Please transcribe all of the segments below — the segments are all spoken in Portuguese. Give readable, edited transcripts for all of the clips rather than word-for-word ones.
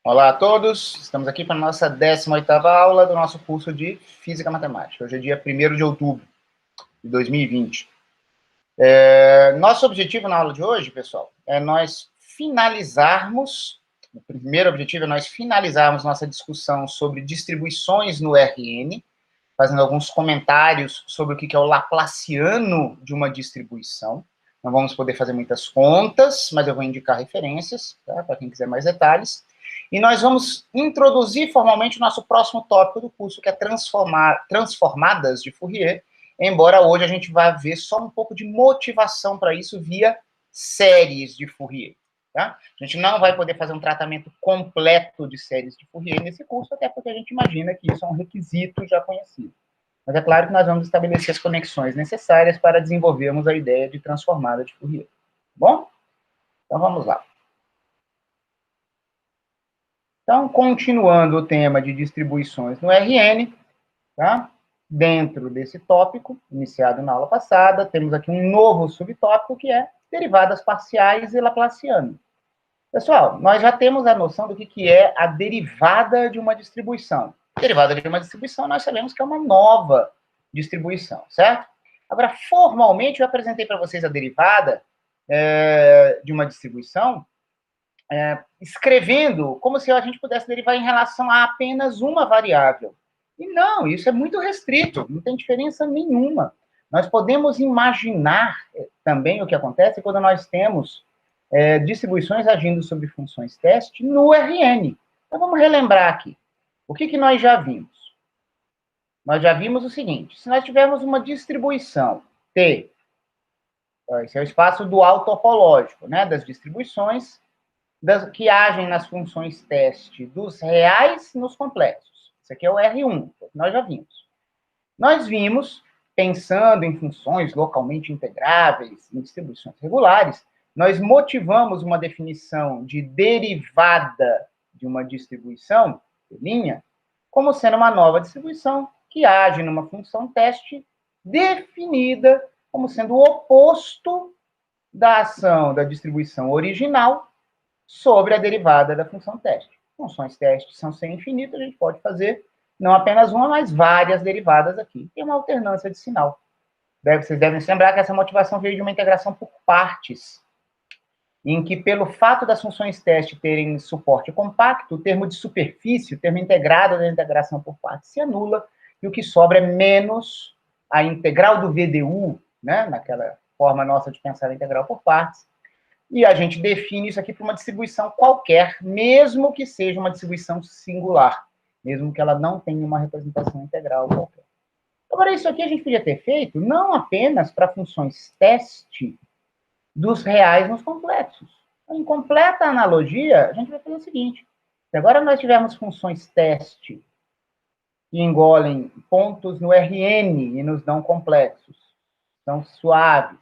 Olá a todos, estamos aqui para a nossa 18ª aula do nosso curso de Física Matemática. Hoje é dia 1º de outubro de 2020. Nosso objetivo na aula de hoje, pessoal, é nós finalizarmos, o primeiro objetivo é nós finalizarmos nossa discussão sobre distribuições no RN, fazendo alguns comentários sobre o que é o laplaciano de uma distribuição. Não vamos poder fazer muitas contas, mas eu vou indicar referências, tá, para quem quiser mais detalhes. E nós vamos introduzir formalmente o nosso próximo tópico do curso, que é transformadas de Fourier, embora hoje a gente vá ver só um pouco de motivação para isso via séries de Fourier. Tá? A gente não vai poder fazer um tratamento completo de séries de Fourier nesse curso, até porque a gente imagina que isso é um requisito já conhecido. Mas é claro que nós vamos estabelecer as conexões necessárias para desenvolvermos a ideia de transformada de Fourier. Bom? Então vamos lá. Então, continuando o tema de distribuições no RN, tá? Dentro desse tópico, iniciado na aula passada, temos aqui um novo subtópico, que é derivadas parciais e Laplaciano. Pessoal, nós já temos a noção do que é a derivada de uma distribuição. Derivada de uma distribuição, nós sabemos que é uma nova distribuição, certo? Agora, formalmente, eu apresentei para vocês a derivada de uma distribuição, escrevendo como se a gente pudesse derivar em relação a apenas uma variável. E não, isso é muito restrito, não tem diferença nenhuma. Nós podemos imaginar também o que acontece quando nós temos distribuições agindo sobre funções teste no RN. Então, vamos relembrar aqui. O que nós já vimos? Nós já vimos o seguinte: se nós tivermos uma distribuição T, esse é o espaço dual topológico, né, das distribuições que agem nas funções teste dos reais nos complexos. Isso aqui é o R1, nós já vimos. Nós vimos, pensando em funções localmente integráveis, em distribuições regulares, nós motivamos uma definição de derivada de uma distribuição, linha, como sendo uma nova distribuição que age numa função teste definida como sendo o oposto da ação da distribuição original sobre a derivada da função teste. Funções teste são sem infinito, a gente pode fazer não apenas uma, mas várias derivadas aqui. Tem uma alternância de sinal. Vocês devem se lembrar que essa motivação veio de uma integração por partes, em que, pelo fato das funções teste terem suporte compacto, o termo de superfície, o termo integrado da integração por partes, se anula, e o que sobra é menos a integral do VDU, né, naquela forma nossa de pensar a integral por partes, e a gente define isso aqui para uma distribuição qualquer, mesmo que seja uma distribuição singular, mesmo que ela não tenha uma representação integral qualquer. Agora, isso aqui a gente podia ter feito não apenas para funções teste dos reais nos complexos. Em completa analogia, a gente vai fazer o seguinte: se agora nós tivermos funções teste que engolem pontos no Rn e nos dão complexos, são suaves,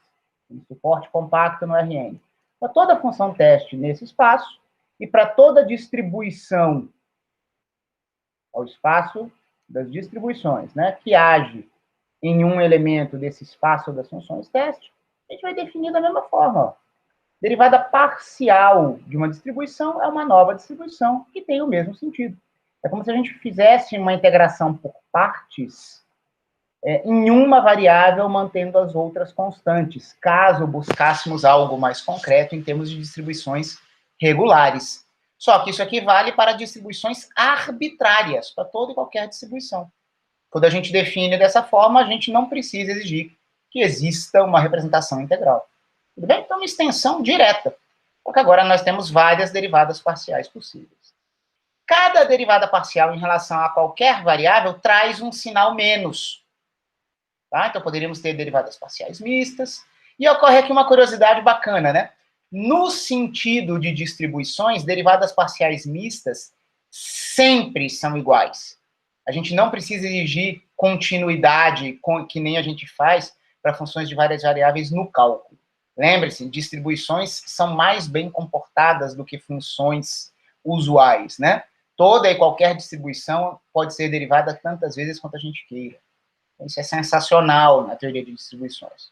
tem suporte compacto no Rn. Para toda função teste nesse espaço e para toda distribuição ao espaço das distribuições, né, que age em um elemento desse espaço das funções teste, a gente vai definir da mesma forma. Ó. Derivada parcial de uma distribuição é uma nova distribuição que tem o mesmo sentido. É como se a gente fizesse uma integração por partes em uma variável, mantendo as outras constantes, caso buscássemos algo mais concreto em termos de distribuições regulares. Só que isso aqui vale para distribuições arbitrárias, para toda e qualquer distribuição. Quando a gente define dessa forma, a gente não precisa exigir que exista uma representação integral. Tudo bem? Então, uma extensão direta. Porque agora nós temos várias derivadas parciais possíveis. Cada derivada parcial em relação a qualquer variável traz um sinal menos. Tá? Então, poderíamos ter derivadas parciais mistas. E ocorre aqui uma curiosidade bacana, né? No sentido de distribuições, derivadas parciais mistas sempre são iguais. A gente não precisa exigir continuidade, que nem a gente faz para funções de várias variáveis no cálculo. Lembre-se, distribuições são mais bem comportadas do que funções usuais, né? Toda e qualquer distribuição pode ser derivada tantas vezes quanto a gente queira. Isso é sensacional na teoria de distribuições.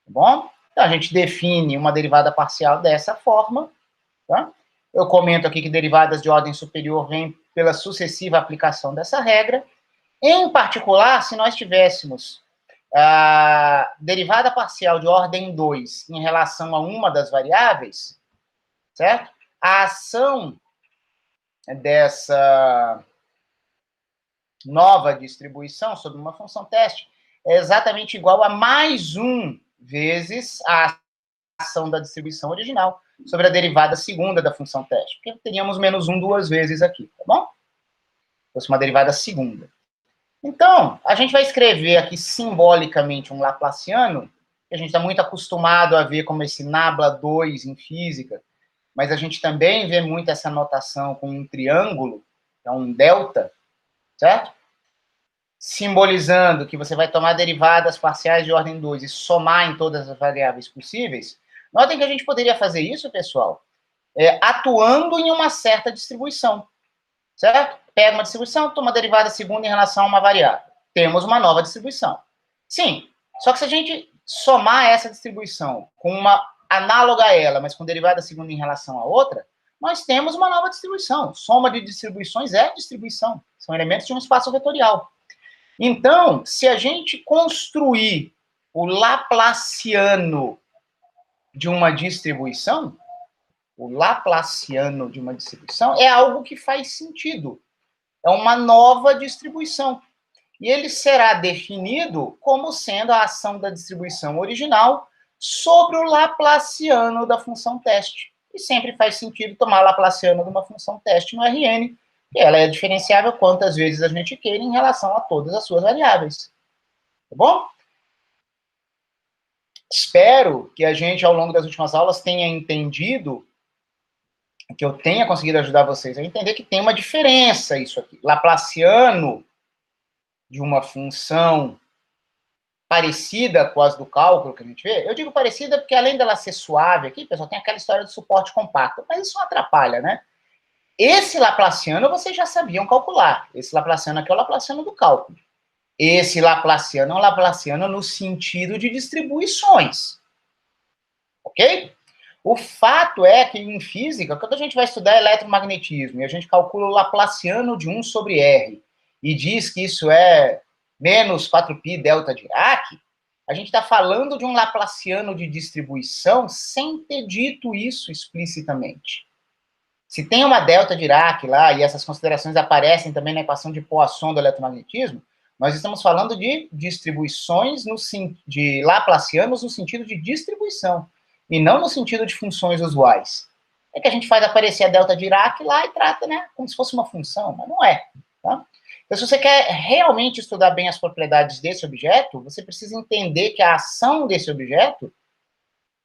Tá bom? Então, a gente define uma derivada parcial dessa forma, tá? Eu comento aqui que derivadas de ordem superior vêm pela sucessiva aplicação dessa regra. Em particular, se nós tivéssemos a derivada parcial de ordem 2 em relação a uma das variáveis, certo? A ação dessa nova distribuição sobre uma função teste é exatamente igual a mais um vezes a ação da distribuição original sobre a derivada segunda da função teste, porque teríamos menos um duas vezes aqui, tá bom? Se fosse uma derivada segunda. Então, a gente vai escrever aqui simbolicamente um laplaciano, que a gente está muito acostumado a ver como esse nabla 2 em física, mas a gente também vê muito essa notação com um triângulo, que é um delta, certo? Simbolizando que você vai tomar derivadas parciais de ordem 2 e somar em todas as variáveis possíveis. Notem que a gente poderia fazer isso, pessoal, atuando em uma certa distribuição, certo? Pega uma distribuição, toma derivada segunda em relação a uma variável. Temos uma nova distribuição. Sim, só que se a gente somar essa distribuição com uma análoga a ela, mas com derivada segunda em relação a outra, nós temos uma nova distribuição. Soma de distribuições é distribuição. São elementos de um espaço vetorial. Então, se a gente construir o laplaciano de uma distribuição, é algo que faz sentido. É uma nova distribuição. E ele será definido como sendo a ação da distribuição original sobre o laplaciano da função teste. E sempre faz sentido tomar laplaciano de uma função teste no Rn, que ela é diferenciável quantas vezes a gente queira em relação a todas as suas variáveis. Tá bom? Espero que a gente, ao longo das últimas aulas, tenha entendido, que eu tenha conseguido ajudar vocês a entender que tem uma diferença isso aqui. Laplaciano de uma função parecida com as do cálculo que a gente vê. Eu digo parecida porque, além dela ser suave aqui, pessoal, tem aquela história do suporte compacto, mas isso não atrapalha, né? Esse laplaciano vocês já sabiam calcular. Esse laplaciano aqui é o laplaciano do cálculo. Esse laplaciano é um laplaciano no sentido de distribuições. Ok? O fato é que, em física, quando a gente vai estudar eletromagnetismo e a gente calcula o laplaciano de 1 sobre R e diz que isso é menos 4π delta Dirac, a gente está falando de um laplaciano de distribuição sem ter dito isso explicitamente. Se tem uma delta Dirac lá, e essas considerações aparecem também na equação de Poisson do eletromagnetismo, nós estamos falando de distribuições, de laplacianos no sentido de distribuição, e não no sentido de funções usuais. É que a gente faz aparecer a delta Dirac lá e trata, né, como se fosse uma função, mas não é. Tá? Então, se você quer realmente estudar bem as propriedades desse objeto, você precisa entender que a ação desse objeto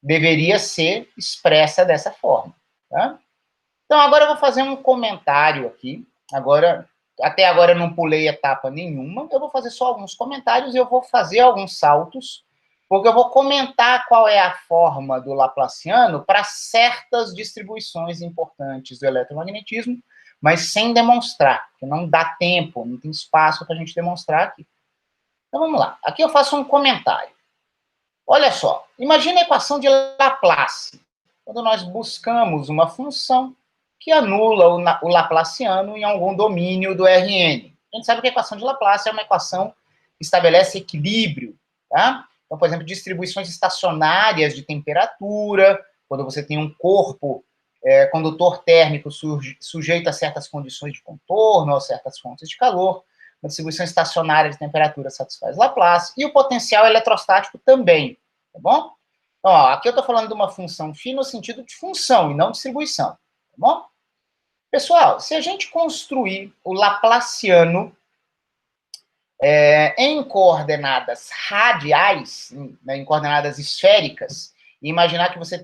deveria ser expressa dessa forma. Tá? Então, agora eu vou fazer um comentário aqui. Até agora eu não pulei etapa nenhuma. Eu vou fazer só alguns comentários e eu vou fazer alguns saltos, porque eu vou comentar qual é a forma do laplaciano para certas distribuições importantes do eletromagnetismo, mas sem demonstrar, porque não dá tempo, não tem espaço para a gente demonstrar aqui. Então, vamos lá. Aqui eu faço um comentário. Olha só, imagine a equação de Laplace, quando nós buscamos uma função que anula o laplaciano em algum domínio do Rn. A gente sabe que a equação de Laplace é uma equação que estabelece equilíbrio, tá? Então, por exemplo, distribuições estacionárias de temperatura, quando você tem um corpo condutor térmico sujeito a certas condições de contorno, ou certas fontes de calor, uma distribuição estacionária de temperatura satisfaz Laplace, e o potencial eletrostático também, tá bom? Então, ó, aqui eu estou falando de uma função φ no sentido de função, e não distribuição, tá bom? Pessoal, se a gente construir o laplaciano em coordenadas radiais, em coordenadas esféricas, e imaginar que você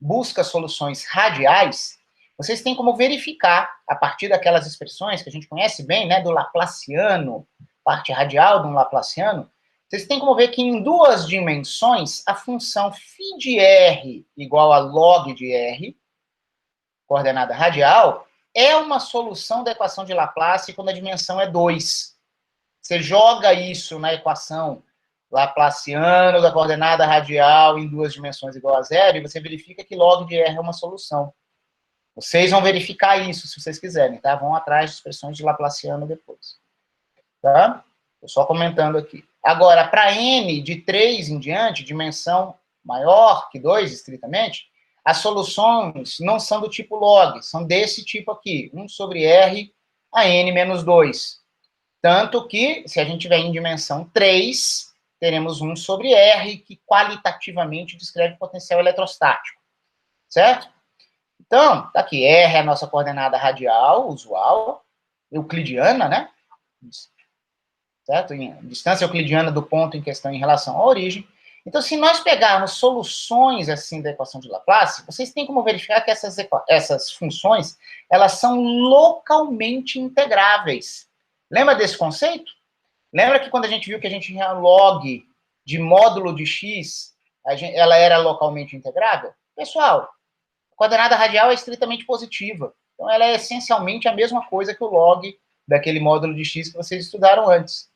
busca soluções radiais, vocês têm como verificar, a partir daquelas expressões que a gente conhece bem, né, do laplaciano, parte radial de um laplaciano, vocês têm como ver que em duas dimensões, a função φ de r igual a log de r, coordenada radial, é uma solução da equação de Laplace quando a dimensão é 2. Você joga isso na equação laplaciano da coordenada radial em duas dimensões igual a zero, e você verifica que log de r é uma solução. Vocês vão verificar isso, se vocês quiserem, tá? Vão atrás de expressões de Laplaciano depois. Tá? Estou só comentando aqui. Agora, para n de 3 em diante, dimensão maior que 2, estritamente, as soluções não são do tipo log, são desse tipo aqui, 1 sobre r a n menos 2. Tanto que, se a gente tiver em dimensão 3, teremos 1 sobre r, que qualitativamente descreve o potencial eletrostático. Certo? Então, tá aqui, r é a nossa coordenada radial, usual, euclidiana, né? Certo? Em distância euclidiana do ponto em questão em relação à origem. Então, se nós pegarmos soluções assim da equação de Laplace, vocês têm como verificar que essas funções, elas são localmente integráveis. Lembra desse conceito? Lembra que quando a gente viu que a gente tinha log de módulo de x, ela era localmente integrável? Pessoal, a coordenada radial é estritamente positiva. Então, ela é essencialmente a mesma coisa que o log daquele módulo de x que vocês estudaram antes.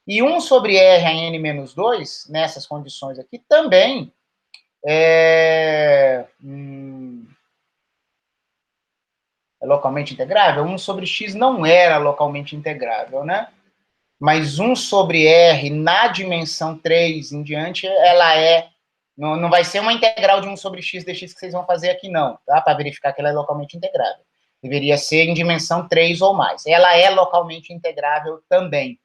E 1 sobre r a n menos 2, nessas condições aqui, também é localmente integrável. 1 sobre x não era localmente integrável, né? Mas 1 sobre r na dimensão 3 em diante, ela não vai ser uma integral de 1 sobre x dx que vocês vão fazer aqui, não, tá? Para verificar que ela é localmente integrável. Deveria ser em dimensão 3 ou mais. Ela é localmente integrável também,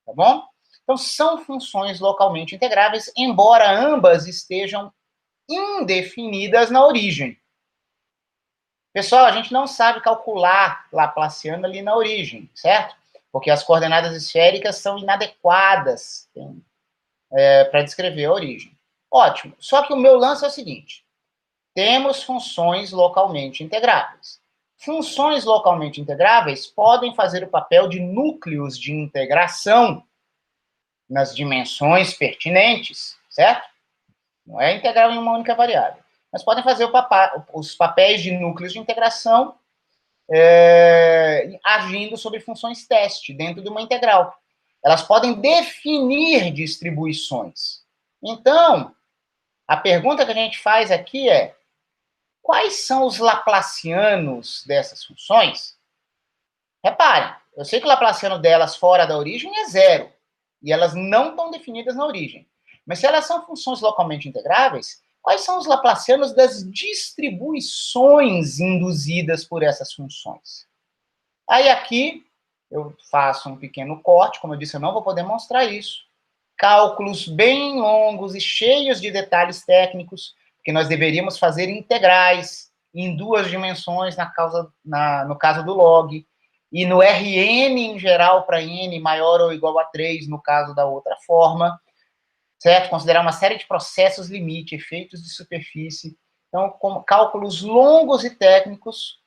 tá bom? Então, são funções localmente integráveis, embora ambas estejam indefinidas na origem. Pessoal, a gente não sabe calcular Laplaciano ali na origem, certo? Porque as coordenadas esféricas são inadequadas para descrever a origem. Ótimo. Só que o meu lance é o seguinte. Temos funções localmente integráveis. Funções localmente integráveis podem fazer o papel de núcleos de integração nas dimensões pertinentes, certo? Não é integral em uma única variável. Mas podem fazer os papéis de núcleos de integração agindo sobre funções teste dentro de uma integral. Elas podem definir distribuições. Então, a pergunta que a gente faz aqui é: quais são os laplacianos dessas funções? Reparem, eu sei que o laplaciano delas fora da origem é zero, e elas não estão definidas na origem. Mas se elas são funções localmente integráveis, quais são os laplacianos das distribuições induzidas por essas funções? Aí aqui eu faço um pequeno corte, como eu disse, eu não vou poder mostrar isso. Cálculos bem longos e cheios de detalhes técnicos, porque nós deveríamos fazer integrais em 2 dimensões no caso do log, e no Rn em geral para n maior ou igual a 3 no caso da outra forma, certo? Considerar uma série de processos limite, efeitos de superfície. Então, com cálculos longos e técnicos,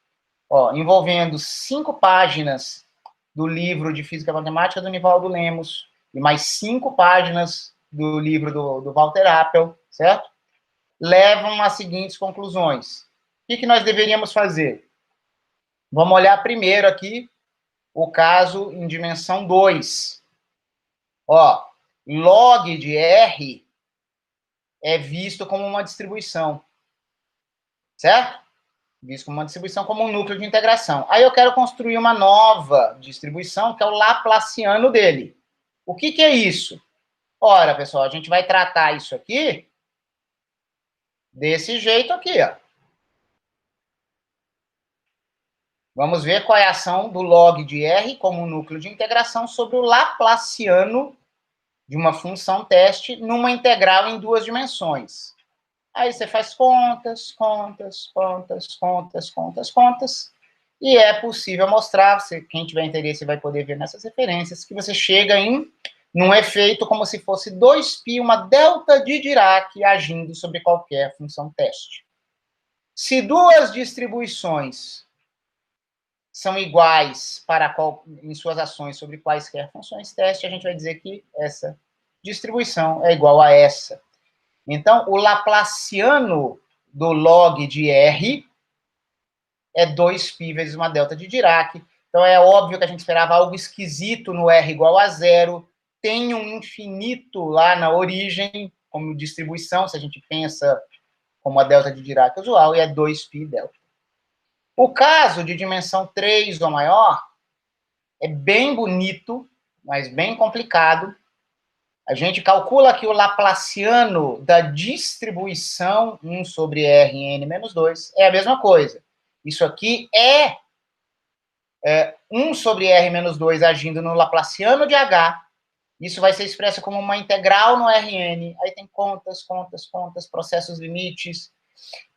envolvendo 5 páginas do livro de Física Matemática do Nivaldo Lemos, e mais 5 páginas do livro do Walter Appel, certo? Levam às seguintes conclusões. O que nós deveríamos fazer? Vamos olhar primeiro aqui o caso em dimensão 2. Log de R é visto como uma distribuição, certo? Visto como uma distribuição, como um núcleo de integração. Aí eu quero construir uma nova distribuição, que é o Laplaciano dele. O que é isso? Ora, pessoal, a gente vai tratar isso aqui desse jeito aqui, ó. Vamos ver qual é a ação do log de R como um núcleo de integração sobre o Laplaciano de uma função teste numa integral em 2 dimensões. Aí você faz contas, e é possível mostrar, quem tiver interesse vai poder ver nessas referências, que você chega num efeito como se fosse 2π, uma delta de Dirac agindo sobre qualquer função teste. Se 2 distribuições são iguais em suas ações sobre quaisquer funções teste, a gente vai dizer que essa distribuição é igual a essa. Então, o Laplaciano do log de R é 2π vezes uma delta de Dirac. Então, é óbvio que a gente esperava algo esquisito no R igual a zero. Tem um infinito lá na origem, como distribuição, se a gente pensa como a delta de Dirac usual, e é 2π delta. O caso de dimensão 3 ou maior é bem bonito, mas bem complicado. A gente calcula que o laplaciano da distribuição 1 sobre Rn menos 2 é a mesma coisa. Isso aqui é 1 sobre R menos 2 agindo no laplaciano de H. Isso vai ser expresso como uma integral no Rn. Aí tem contas, processos limites,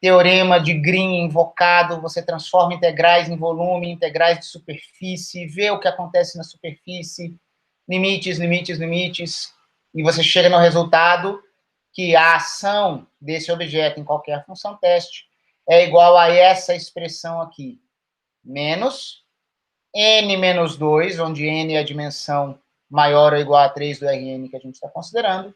teorema de Green invocado, você transforma integrais em volume, integrais de superfície, vê o que acontece na superfície, limites, e você chega no resultado que a ação desse objeto em qualquer função teste é igual a essa expressão aqui, menos n menos 2, onde n é a dimensão maior ou igual a 3 do Rn que a gente está considerando,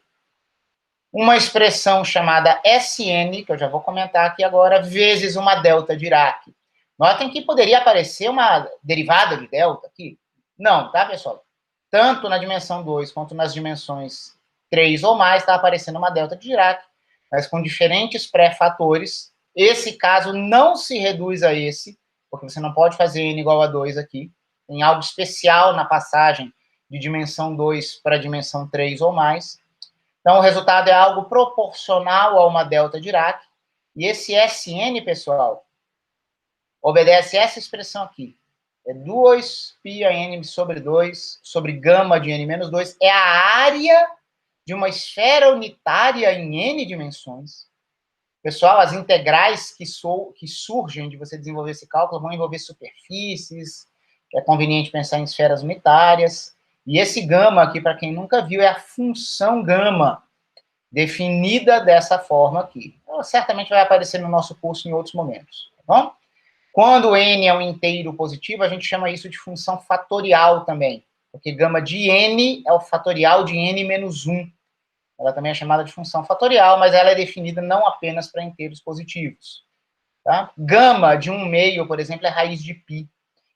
uma expressão chamada Sn, que eu já vou comentar aqui agora, vezes uma delta Dirac. Notem que poderia aparecer uma derivada de delta aqui. Não, tá, pessoal? Tanto na dimensão 2 quanto nas dimensões 3 ou mais, está aparecendo uma delta de Dirac, mas com diferentes pré-fatores. Esse caso não se reduz a esse, porque você não pode fazer n igual a 2 aqui. Tem algo especial na passagem de dimensão 2 para dimensão 3 ou mais. Então, o resultado é algo proporcional a uma delta Dirac. E esse Sn, pessoal, obedece a essa expressão aqui. É 2π a n sobre 2 sobre gama de n menos 2. É a área de uma esfera unitária em n dimensões. Pessoal, as integrais que surgem de você desenvolver esse cálculo vão envolver superfícies, é conveniente pensar em esferas unitárias. E esse gama aqui, para quem nunca viu, é a função gama, definida dessa forma aqui. Ela certamente vai aparecer no nosso curso em outros momentos, tá bom? Quando n é um inteiro positivo, a gente chama isso de função fatorial também, porque gama de n é o fatorial de n menos 1. Ela também é chamada de função fatorial, mas ela é definida não apenas para inteiros positivos. Tá? Gama de 1/2, por exemplo, é raiz de π.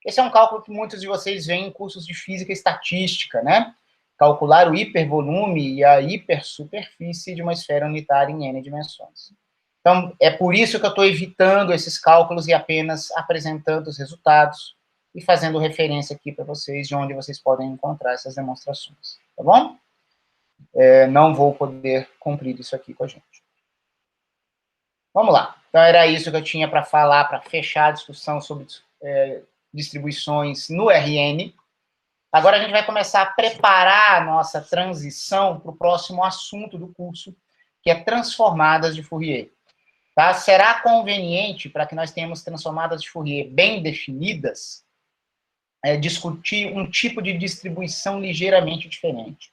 Esse é um cálculo que muitos de vocês veem em cursos de física e estatística, né? Calcular o hipervolume e a hipersuperfície de uma esfera unitária em n dimensões. Então, é por isso que eu estou evitando esses cálculos e apenas apresentando os resultados e fazendo referência aqui para vocês de onde vocês podem encontrar essas demonstrações, tá bom? Não vou poder cumprir isso aqui com a gente. Vamos lá. Então, era isso que eu tinha para falar, para fechar a discussão sobre distribuições no Rn. Agora a gente vai começar a preparar a nossa transição para o próximo assunto do curso, que é transformadas de Fourier. Tá? Será conveniente, para que nós tenhamos transformadas de Fourier bem definidas, discutir um tipo de distribuição ligeiramente diferente.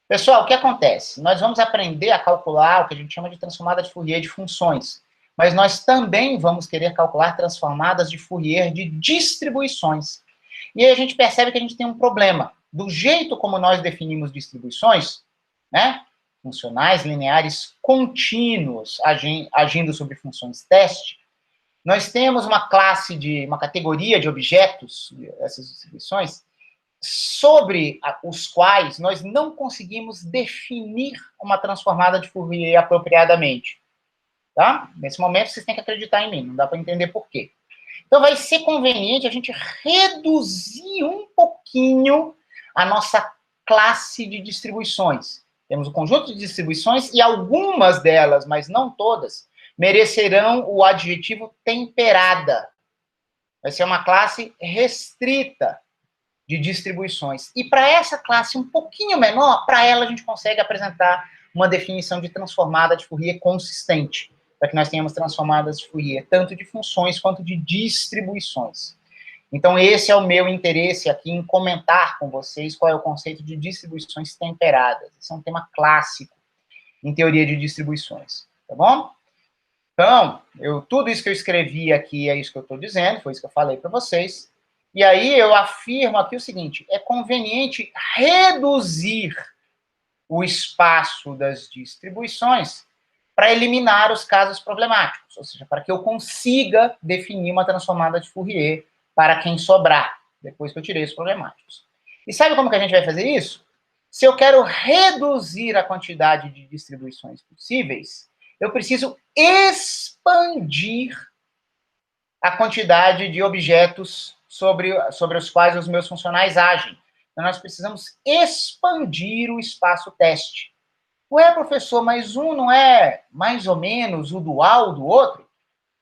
Pessoal, o que acontece? Nós vamos aprender a calcular o que a gente chama de transformada de Fourier de funções, mas nós também vamos querer calcular transformadas de Fourier de distribuições. E aí a gente percebe que a gente tem um problema. Do jeito como nós definimos distribuições, né, funcionais, lineares, contínuos, agindo sobre funções teste, nós temos uma categoria de objetos, essas distribuições, sobre os quais nós não conseguimos definir uma transformada de Fourier apropriadamente. Tá? Nesse momento, vocês têm que acreditar em mim, não dá para entender por quê. Então, vai ser conveniente a gente reduzir um pouquinho a nossa classe de distribuições. Temos um conjunto de distribuições e algumas delas, mas não todas, merecerão o adjetivo temperada. Vai ser uma classe restrita de distribuições. E para essa classe um pouquinho menor, para ela a gente consegue apresentar uma definição de transformada de Fourier consistente, para que nós tenhamos transformadas de Fourier, tanto de funções quanto de distribuições. Então, esse é o meu interesse aqui em comentar com vocês qual é o conceito de distribuições temperadas. Esse é um tema clássico em teoria de distribuições, tá bom? Então, tudo isso que eu escrevi aqui é isso que eu estou dizendo, foi isso que eu falei para vocês. E aí eu afirmo aqui o seguinte, é conveniente reduzir o espaço das distribuições para eliminar os casos problemáticos, ou seja, para que eu consiga definir uma transformada de Fourier para quem sobrar, depois que eu tirei os problemáticos. E sabe como que a gente vai fazer isso? Se eu quero reduzir a quantidade de distribuições possíveis, eu preciso expandir a quantidade de objetos sobre os quais os meus funcionais agem. Então, nós precisamos expandir o espaço teste. Ué, professor, mas um não é mais ou menos o dual do outro?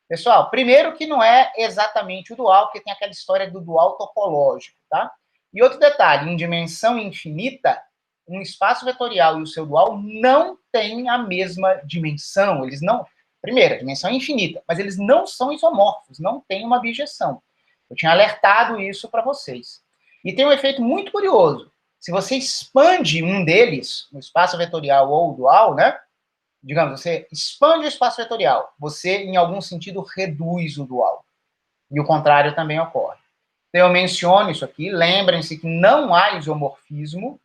Pessoal, primeiro que não é exatamente o dual, porque tem aquela história do dual topológico, tá? E outro detalhe, em dimensão infinita, um espaço vetorial e o seu dual não têm a mesma dimensão. Eles não... Primeiro, a dimensão é infinita, mas eles não são isomorfos, não têm uma bijeção. Eu tinha alertado isso para vocês. E tem um efeito muito curioso. Se você expande um deles, no espaço vetorial ou o dual, né? Digamos, você expande o espaço vetorial, você, em algum sentido, reduz o dual. E o contrário também ocorre. Então, eu menciono isso aqui, lembrem-se que não há isomorfismo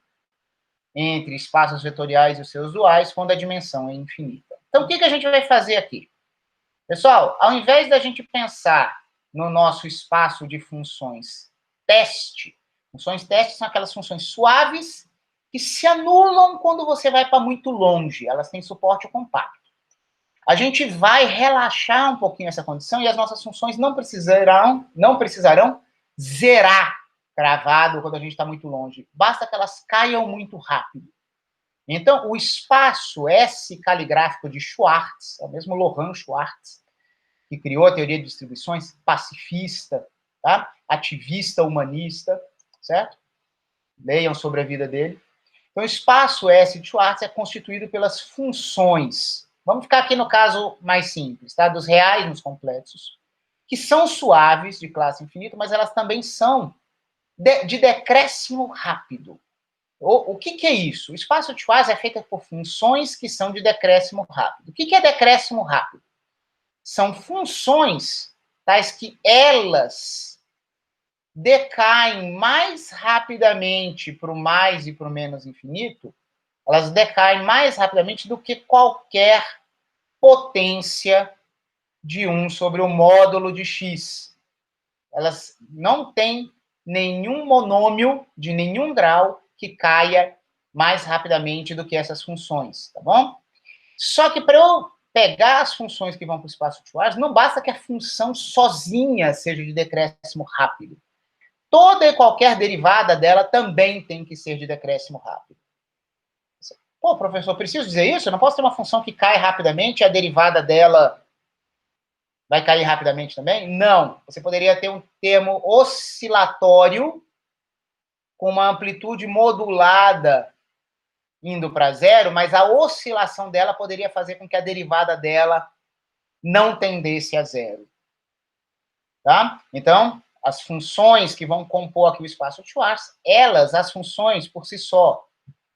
entre espaços vetoriais e os seus duais quando a dimensão é infinita. Então, o que a gente vai fazer aqui? Pessoal, ao invés da gente pensar no nosso espaço de funções teste são aquelas funções suaves que se anulam quando você vai para muito longe, elas têm suporte compacto. A gente vai relaxar um pouquinho essa condição e as nossas funções não precisarão zerar cravado quando a gente está muito longe. Basta que elas caiam muito rápido. Então, o espaço S caligráfico de Schwartz, é o mesmo Loran Schwartz, que criou a teoria de distribuições, pacifista, tá? Ativista, humanista, certo? Leiam sobre a vida dele. Então, o espaço S de Schwartz é constituído pelas funções. Vamos ficar aqui no caso mais simples, tá? Dos reais nos complexos, que são suaves, de classe infinita, mas elas também são de decréscimo rápido. O que é isso? O espaço de Schwartz é feito por funções que são de decréscimo rápido. O que é decréscimo rápido? São funções tais que elas decaem mais rapidamente para o mais e para o menos infinito, elas decaem mais rapidamente do que qualquer potência de 1 sobre o módulo de x. Elas não têm nenhum monômio de nenhum grau que caia mais rapidamente do que essas funções, tá bom? Só que para eu pegar as funções que vão para o espaço de Schwartz, não basta que a função sozinha seja de decréscimo rápido. Toda e qualquer derivada dela também tem que ser de decréscimo rápido. Pô, professor, preciso dizer isso? Eu não posso ter uma função que cai rapidamente e a derivada dela vai cair rapidamente também? Não. Você poderia ter um termo oscilatório com uma amplitude modulada indo para zero, mas a oscilação dela poderia fazer com que a derivada dela não tendesse a zero. Tá? Então, as funções que vão compor aqui o espaço de Schwartz, as funções por si só,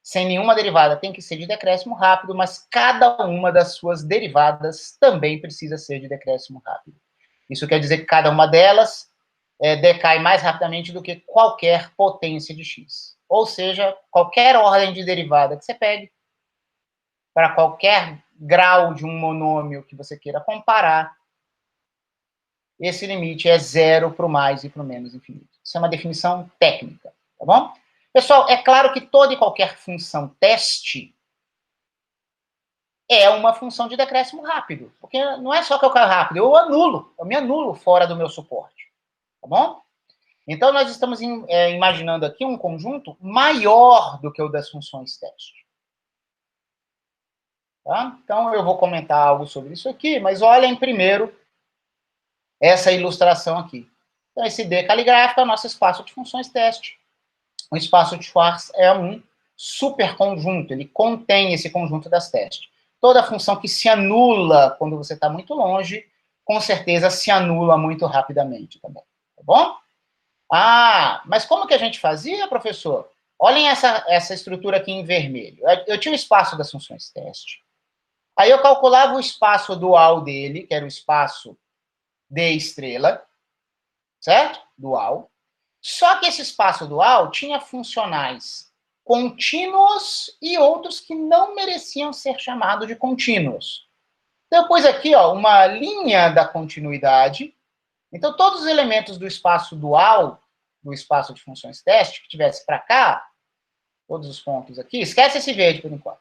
sem nenhuma derivada, tem que ser de decréscimo rápido, mas cada uma das suas derivadas também precisa ser de decréscimo rápido. Isso quer dizer que cada uma delas decai mais rapidamente do que qualquer potência de x. Ou seja, qualquer ordem de derivada que você pegue, para qualquer grau de um monômio que você queira comparar, esse limite é zero para o mais e para o menos infinito. Isso é uma definição técnica, tá bom? Pessoal, é claro que toda e qualquer função teste é uma função de decréscimo rápido, porque não é só que eu caio rápido, eu me anulo fora do meu suporte, tá bom? Então, nós estamos imaginando aqui um conjunto maior do que o das funções teste. Tá? Então, eu vou comentar algo sobre isso aqui, mas olhem primeiro essa ilustração aqui. Então, esse D caligráfico é o nosso espaço de funções teste. O espaço de Schwartz é um superconjunto, ele contém esse conjunto das testes. Toda função que se anula quando você está muito longe, com certeza se anula muito rapidamente também, tá bom? Ah, mas como que a gente fazia, professor? Olhem essa estrutura aqui em vermelho. Eu tinha o espaço das funções teste. Aí eu calculava o espaço dual dele, que era o espaço D estrela, certo? Dual. Só que esse espaço dual tinha funcionais contínuos e outros que não mereciam ser chamados de contínuos. Então, eu pus aqui uma linha da continuidade. Então, todos os elementos do espaço dual, do espaço de funções teste, que tivesse para cá, todos os pontos aqui, esquece esse verde por enquanto,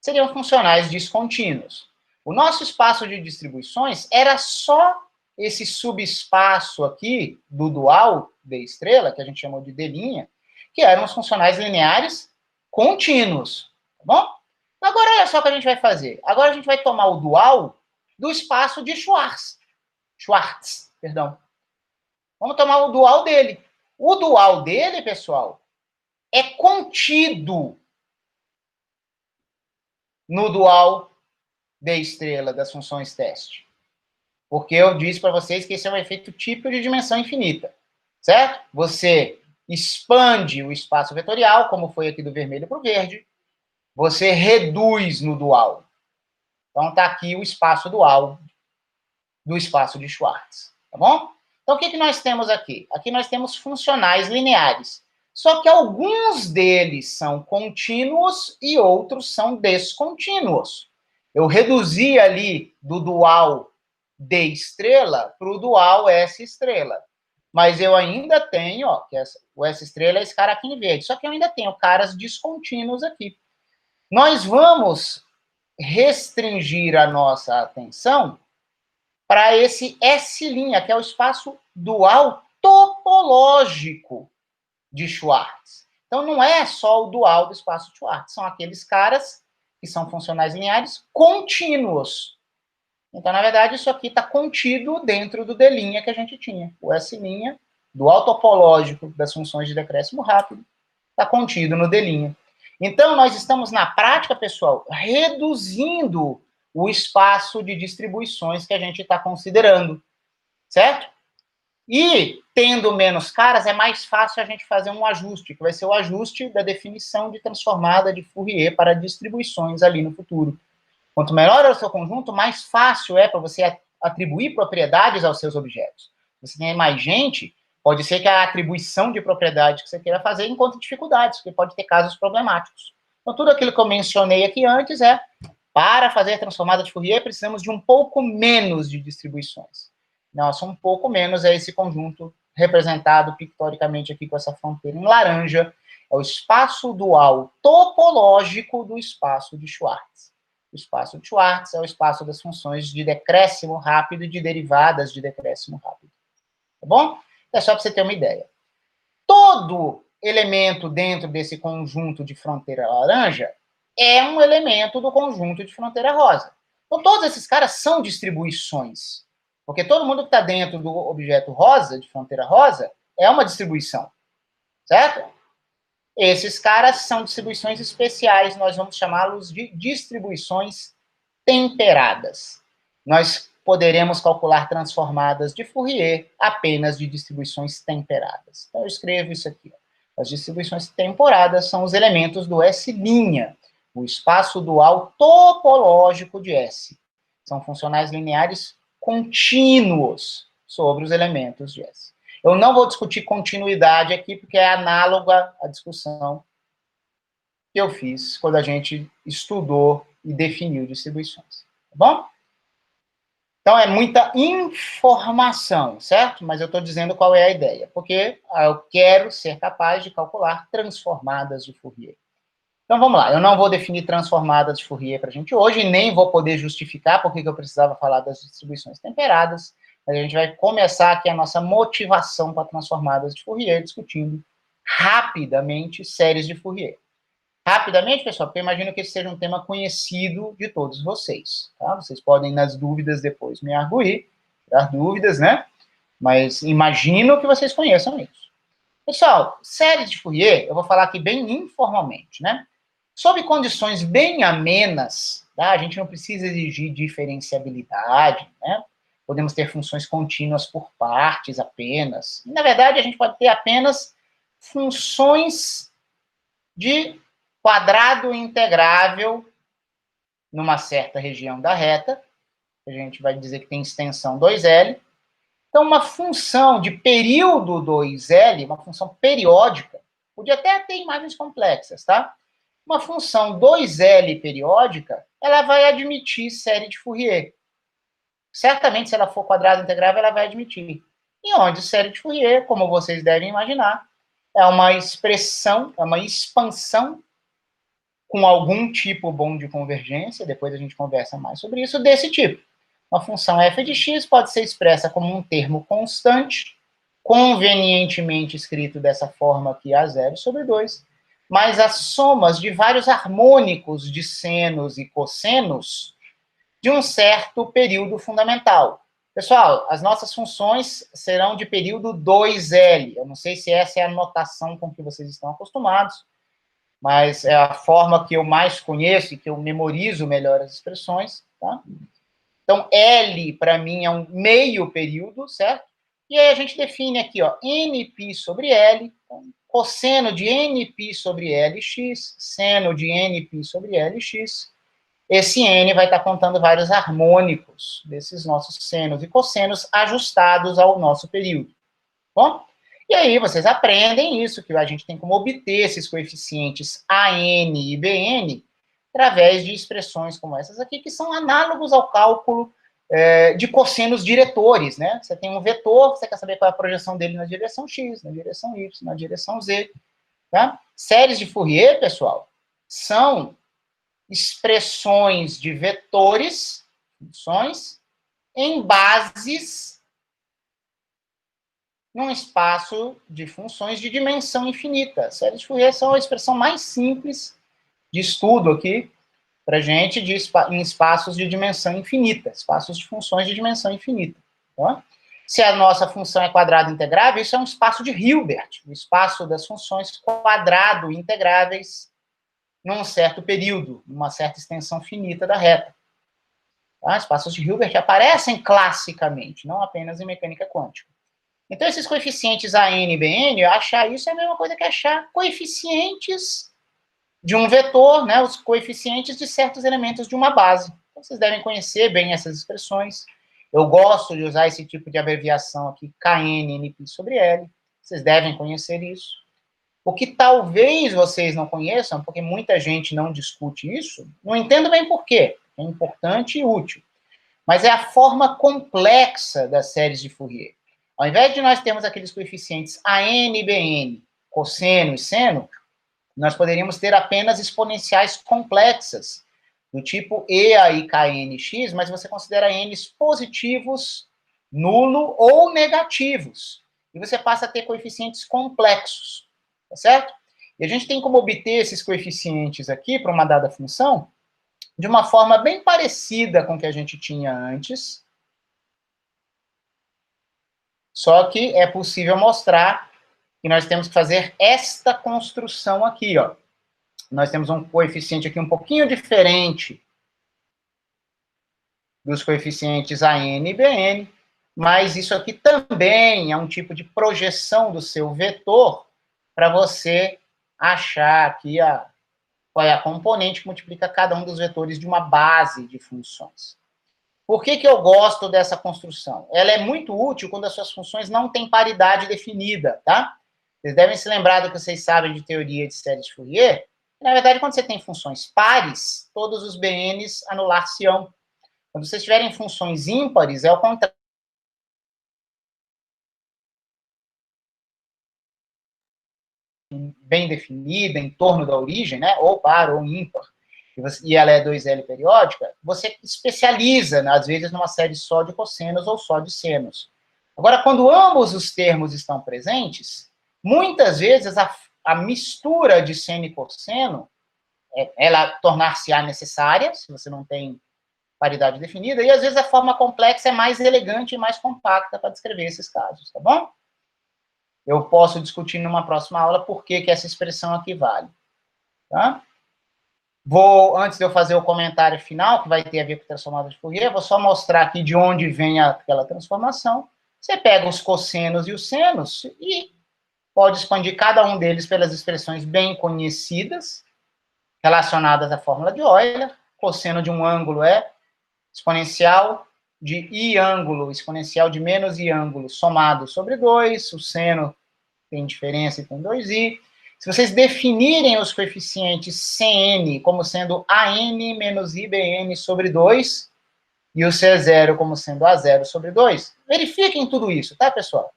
seriam funcionais descontínuos. O nosso espaço de distribuições era só esse subespaço aqui do dual D estrela, que a gente chamou de D', que eram os funcionais lineares contínuos, tá bom? Agora, olha só o que a gente vai fazer. Agora a gente vai tomar o dual do espaço de Schwartz, perdão. Vamos tomar o dual dele. O dual dele, pessoal, é contido no dual D estrela das funções teste. Porque eu disse para vocês que esse é um efeito típico de dimensão infinita, certo? Você expande o espaço vetorial, como foi aqui do vermelho para o verde, você reduz no dual. Então, está aqui o espaço dual do espaço de Schwartz, tá bom? Então, o que nós temos aqui? Aqui nós temos funcionais lineares. Só que alguns deles são contínuos e outros são descontínuos. Eu reduzi ali do dual D estrela para o dual S estrela. Mas eu ainda tenho, ó, que o S estrela é esse cara aqui em verde. Só que eu ainda tenho caras descontínuos aqui. Nós vamos restringir a nossa atenção para esse S', que é o espaço dual topológico de Schwartz. Então, não é só o dual do espaço de Schwartz, são aqueles caras que são funcionais lineares contínuos. Então, na verdade, isso aqui está contido dentro do D' que a gente tinha. O S', dual topológico das funções de decréscimo rápido, está contido no D'. Então, nós estamos, na prática, pessoal, reduzindo o espaço de distribuições que a gente está considerando, certo? E, tendo menos caras, é mais fácil a gente fazer um ajuste, que vai ser o ajuste da definição de transformada de Fourier para distribuições ali no futuro. Quanto menor é o seu conjunto, mais fácil é para você atribuir propriedades aos seus objetos. Se você tem mais gente, pode ser que a atribuição de propriedades que você queira fazer encontre dificuldades, porque pode ter casos problemáticos. Então, tudo aquilo que eu mencionei aqui antes é, para fazer a transformada de Fourier, precisamos de um pouco menos de distribuições. Nossa, um pouco menos é esse conjunto representado pictoricamente aqui com essa fronteira em laranja, é o espaço dual topológico do espaço de Schwartz. O espaço de Schwartz é o espaço das funções de decréscimo rápido e de derivadas de decréscimo rápido. Tá bom? É só para você ter uma ideia. Todo elemento dentro desse conjunto de fronteira laranja é um elemento do conjunto de fronteira rosa. Então, todos esses caras são distribuições. Porque todo mundo que está dentro do objeto rosa, de fronteira rosa, é uma distribuição. Certo? Esses caras são distribuições especiais, nós vamos chamá-los de distribuições temperadas. Nós poderemos calcular transformadas de Fourier apenas de distribuições temperadas. Então, eu escrevo isso aqui. As distribuições temperadas são os elementos do S', o espaço dual topológico de S. São funcionais lineares contínuos sobre os elementos de S. Eu não vou discutir continuidade aqui, porque é análoga à discussão que eu fiz quando a gente estudou e definiu distribuições. Tá bom? Então, é muita informação, certo? Mas eu estou dizendo qual é a ideia, porque eu quero ser capaz de calcular transformadas de Fourier. Então, vamos lá. Eu não vou definir transformadas de Fourier para a gente hoje, nem vou poder justificar por que eu precisava falar das distribuições temperadas. A gente vai começar aqui a nossa motivação para transformadas de Fourier, discutindo rapidamente séries de Fourier. Rapidamente, pessoal, porque eu imagino que esse seja um tema conhecido de todos vocês. Tá? Vocês podem, nas dúvidas, depois me arguir, tirar dúvidas, né? Mas imagino que vocês conheçam isso. Pessoal, séries de Fourier, eu vou falar aqui bem informalmente, né? Sob condições bem amenas, tá? A gente não precisa exigir diferenciabilidade, né? Podemos ter funções contínuas por partes apenas. Na verdade, a gente pode ter apenas funções de quadrado integrável numa certa região da reta. A gente vai dizer que tem extensão 2L. Então, uma função de período 2L, uma função periódica, podia até ter imagens complexas, tá? Uma função 2L periódica, ela vai admitir série de Fourier. Certamente, se ela for quadrado integrável, ela vai admitir. E onde série de Fourier, como vocês devem imaginar, é uma expressão, é uma expansão com algum tipo bom de convergência, depois a gente conversa mais sobre isso, desse tipo. Uma função f de x pode ser expressa como um termo constante, convenientemente escrito dessa forma aqui, A0/2, mas as somas de vários harmônicos de senos e cossenos de um certo período fundamental. Pessoal, as nossas funções serão de período 2L. Eu não sei se essa é a notação com que vocês estão acostumados, mas é a forma que eu mais conheço e que eu memorizo melhor as expressões, tá? Então, L, para mim, é um meio período, certo? E aí a gente define aqui, ó, nπ sobre L, então, cosseno de nπ sobre Lx, seno de nπ sobre Lx. Esse n vai estar contando vários harmônicos desses nossos senos e cossenos ajustados ao nosso período. Bom? E aí vocês aprendem isso, que a gente tem como obter esses coeficientes AN e BN através de expressões como essas aqui, que são análogos ao cálculo de cossenos diretores, né? Você tem um vetor, você quer saber qual é a projeção dele na direção x, na direção y, na direção z, tá? Séries de Fourier, pessoal, são expressões de vetores, funções, em bases num espaço de funções de dimensão infinita. Séries de Fourier são a expressão mais simples de estudo aqui, para a gente, em espaços de dimensão infinita, espaços de funções de dimensão infinita. Tá? Se a nossa função é quadrado integrável, isso é um espaço de Hilbert, o espaço das funções quadrado integráveis num certo período, numa certa extensão finita da reta. Tá? Espaços de Hilbert aparecem classicamente, não apenas em mecânica quântica. Então, esses coeficientes AN e BN, achar isso é a mesma coisa que achar coeficientes de um vetor, né, os coeficientes de certos elementos de uma base. Então, vocês devem conhecer bem essas expressões. Eu gosto de usar esse tipo de abreviação aqui, Kn, Np sobre L. Vocês devem conhecer isso. O que talvez vocês não conheçam, porque muita gente não discute isso, não entendo bem por quê. É importante e útil. Mas é a forma complexa das séries de Fourier. Ao invés de nós termos aqueles coeficientes AN e BN, cosseno e seno, nós poderíamos ter apenas exponenciais complexas, do tipo e aí knx, mas você considera n's positivos, nulo ou negativos. E você passa a ter coeficientes complexos, tá certo? E a gente tem como obter esses coeficientes aqui para uma dada função de uma forma bem parecida com o que a gente tinha antes, só que é possível mostrar que nós temos que fazer esta construção aqui, ó. Nós temos um coeficiente aqui um pouquinho diferente dos coeficientes AN e BN, mas isso aqui também é um tipo de projeção do seu vetor para você achar aqui qual é a componente que multiplica cada um dos vetores de uma base de funções. Por que eu gosto dessa construção? Ela é muito útil quando as suas funções não têm paridade definida, tá? Vocês devem se lembrar do que vocês sabem de teoria de séries de Fourier. Na verdade, quando você tem funções pares, todos os BNs anular-se-ão. Quando vocês tiverem funções ímpares, é o contrário. Bem definida, em torno da origem, né? Ou par ou ímpar, e ela é 2L periódica, você especializa, às vezes, numa série só de cossenos ou só de senos. Agora, quando ambos os termos estão presentes, muitas vezes a mistura de seno e cosseno, ela tornar-se-á necessária, se você não tem paridade definida, e às vezes a forma complexa é mais elegante e mais compacta para descrever esses casos, tá bom? Eu posso discutir numa próxima aula por que essa expressão aqui vale, tá? Antes de eu fazer o comentário final, que vai ter a ver com transformada de Fourier, vou só mostrar aqui de onde vem aquela transformação. Você pega os cossenos e os senos e pode expandir cada um deles pelas expressões bem conhecidas, relacionadas à fórmula de Euler. Cosseno de um ângulo é exponencial de i ângulo, exponencial de menos i ângulo, somado sobre 2, o seno tem diferença e tem 2i. Se vocês definirem os coeficientes Cn como sendo AN menos IBN sobre 2, e o C0 como sendo A0 sobre 2, verifiquem tudo isso, tá, pessoal?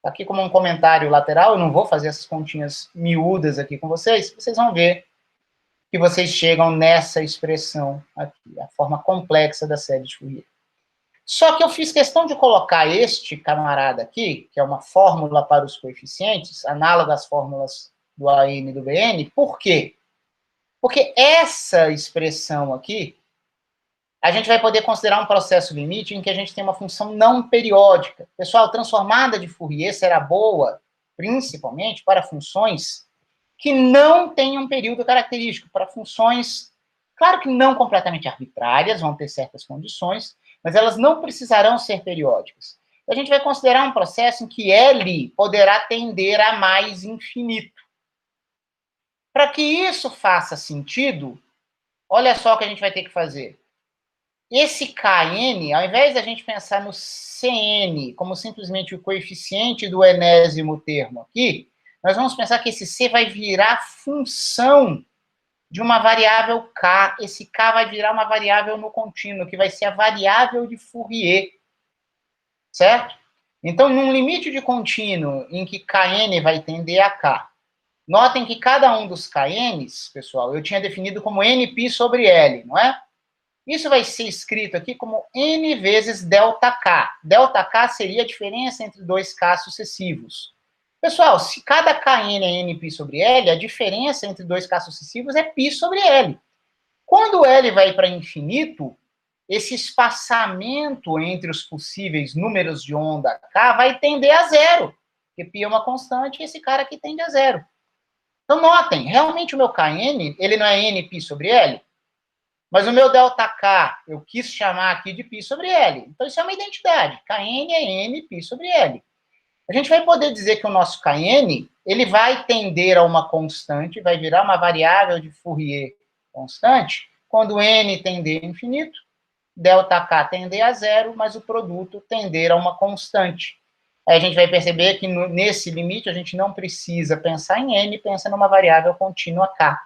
Aqui como um comentário lateral, eu não vou fazer essas continhas miúdas aqui com vocês vão ver que vocês chegam nessa expressão aqui, a forma complexa da série de Fourier. Só que eu fiz questão de colocar este camarada aqui, que é uma fórmula para os coeficientes, análoga às fórmulas do AN e do BN. Por quê? Porque essa expressão aqui, a gente vai poder considerar um processo limite em que a gente tem uma função não periódica. Pessoal, transformada de Fourier será boa, principalmente para funções que não têm um período característico, para funções, claro que não completamente arbitrárias, vão ter certas condições, mas elas não precisarão ser periódicas. A gente vai considerar um processo em que L poderá tender a mais infinito. Para que isso faça sentido, olha só o que a gente vai ter que fazer. Esse Kn, ao invés da gente pensar no Cn como simplesmente o coeficiente do enésimo termo aqui, nós vamos pensar que esse C vai virar função de uma variável K. Esse K vai virar uma variável no contínuo, que vai ser a variável de Fourier. Certo? Então, num limite de contínuo em que Kn vai tender a K, notem que cada um dos Kn's, pessoal, eu tinha definido como Nπ sobre L, não é? Isso vai ser escrito aqui como N vezes ΔK. ΔK seria a diferença entre dois K sucessivos. Pessoal, se cada Kn é Nπ sobre L, a diferença entre dois K sucessivos é π sobre L. Quando L vai para infinito, esse espaçamento entre os possíveis números de onda K vai tender a zero, porque π é uma constante e esse cara aqui tende a zero. Então, notem, realmente o meu Kn, ele não é Nπ sobre L, mas o meu ΔK, eu quis chamar aqui de π sobre L. Então, isso é uma identidade. Kn é Nπ sobre L. A gente vai poder dizer que o nosso Kn, ele vai tender a uma constante, vai virar uma variável de Fourier constante, quando n tender a infinito, ΔK tender a zero, mas o produto tender a uma constante. Aí a gente vai perceber que nesse limite a gente não precisa pensar em n, pensa numa variável contínua k.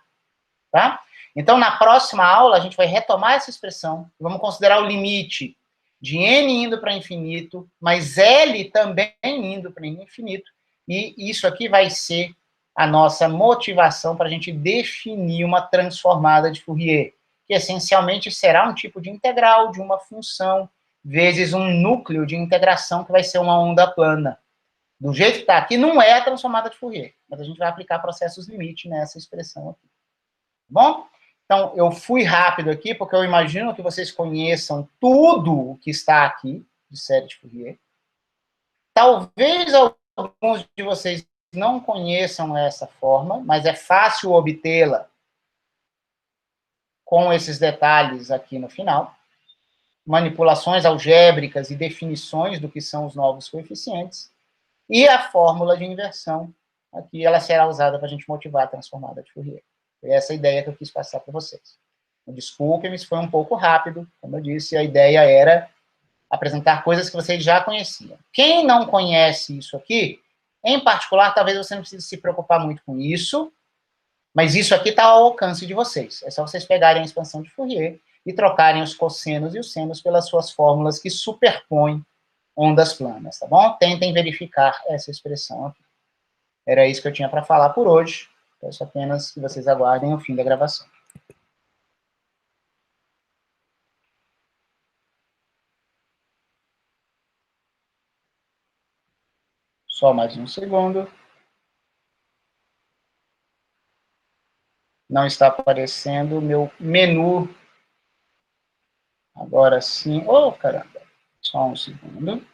Tá? Então, na próxima aula, a gente vai retomar essa expressão, vamos considerar o limite de n indo para infinito, mas L também indo para infinito, e isso aqui vai ser a nossa motivação para a gente definir uma transformada de Fourier, que essencialmente será um tipo de integral de uma função, vezes um núcleo de integração que vai ser uma onda plana. Do jeito que está aqui, não é a transformada de Fourier, mas a gente vai aplicar processos limite nessa expressão aqui. Tá bom? Então, eu fui rápido aqui, porque eu imagino que vocês conheçam tudo o que está aqui de série de Fourier. Talvez alguns de vocês não conheçam essa forma, mas é fácil obtê-la com esses detalhes aqui no final. Manipulações algébricas e definições do que são os novos coeficientes. E a fórmula de inversão, aqui ela será usada para a gente motivar a transformada de Fourier. Foi essa a ideia que eu quis passar para vocês. Desculpem-me se foi um pouco rápido, como eu disse, a ideia era apresentar coisas que vocês já conheciam. Quem não conhece isso aqui, em particular, talvez você não precise se preocupar muito com isso, mas isso aqui está ao alcance de vocês. É só vocês pegarem a expansão de Fourier e trocarem os cossenos e os senos pelas suas fórmulas que superpõem ondas planas, tá bom? Tentem verificar essa expressão aqui. Era isso que eu tinha para falar por hoje. Peço apenas que vocês aguardem o fim da gravação. Só mais um segundo. Não está aparecendo o meu menu. Agora sim. Oh, caramba. Só um segundo.